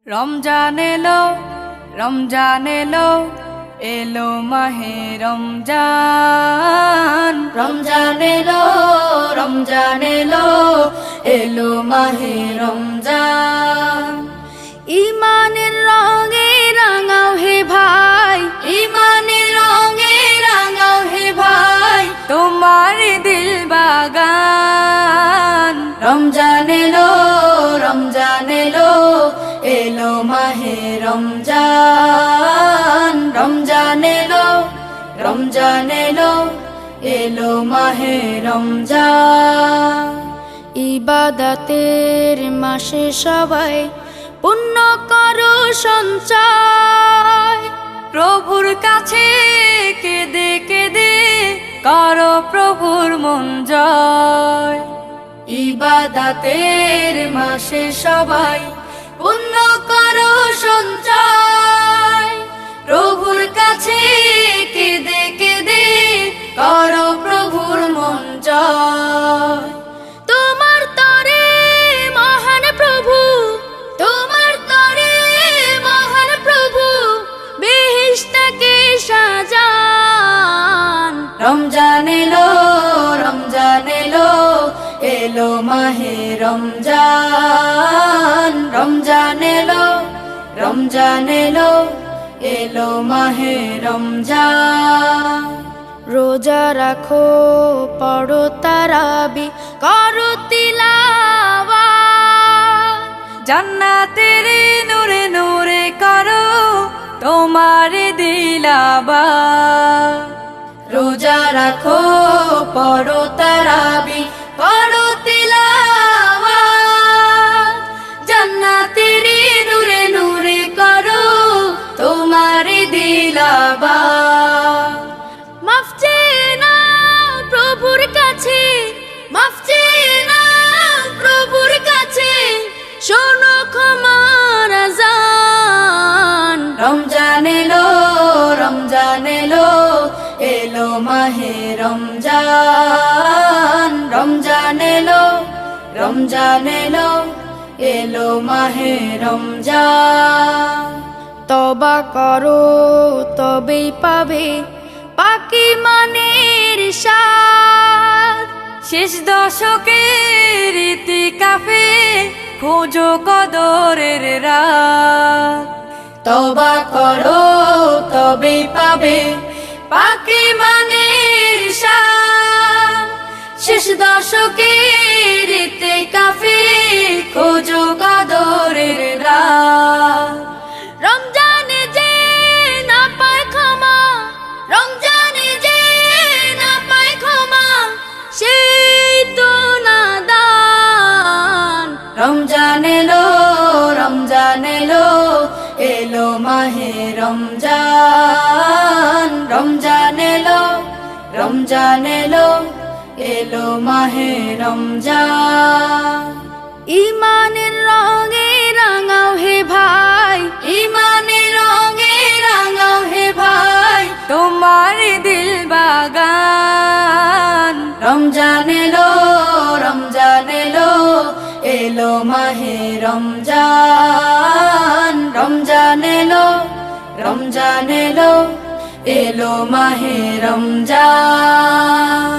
রমজান এলো, রমজান এলো, এলো মাহে রমজান। রমজান এলো, রমজান এলো, এলো মাহে রমজান। ইমানের রঙে রাঙাও হে ভাই, ইমানের রঙে রাঙাও হে ভাই, তোমার দিল বাগান। রমজান এলো, রমজান এলো, এলো মাহে রমজান। রমজান এলো, রমজান এলো, এলো মাহে রমজান। ইবাদতের মাসে সবাই পুণ্য করো সঞ্চয়, প্রভুর কাছে কেঁদে কেঁদে করো প্রভুর মন জয়। ইবাদতের মাসে সবাই পুণ্য করো সঞ্চয়, প্রভুর কাছে কেঁদে কেঁদে করো প্রভুর মন জয়। তোমার তরে মহান প্রভু, তোমার তরে মহান প্রভু বেহেশতকে সাজান। রমজান এলো, রমজান এলো, এলো মাহে রমজান। রমজান এলো, রমজান এলো, এলো মাহে রমজান। রোজা রাখো, পড়ো তারাবি, করো তিলাওয়াত, জান্নাতের নূরে নূরে করো তোমার দিলাবাত। রোজা রাখো, পড়ো তারাবি, করো তিলাওয়াত, জান্নাতের নূরে নূরে করো তোমার দিলাবাত। মাফ চেয়ে নাও প্রভুর কাছে, মাফ চেয়ে নাও প্রভুর কাছে, শোনো ক্ষমার আযান। রমজান এলো, রমজান এলো, এলো মাহে রমজান। রমজান এলো, রমজান এলো, এলো মাহে রমজান। তবা করো তবেই পাবে পাকি মানের স্বাদ, শেষ দশকের ইতিকাফে খোঁজো কদরের রাত। তওবা করো তবেই পাবে পাকি মানের শান, শেষ দশকের ইতিকাফে খোঁজো কদরের রাত। রমজানে যে না পায় ক্ষমা, রমজানে যে না পায় ক্ষমা, সেই তো নাদান। রমজান এলো, রমজান এলো, এলো মাহে রমজান। রমজান এলো, রমজান এলো, এলো মাহে রমজান। ইমানের রঙে রাঙাও হে ভাই, ইমানের রঙে রাঙাও হে ভাই, তোমার দিল বাগান। রমজান এলো, রমজান এলো, এলো মাহে রমজান। রমজান এলো, রমজান এলো, এলো মাহে রমজান।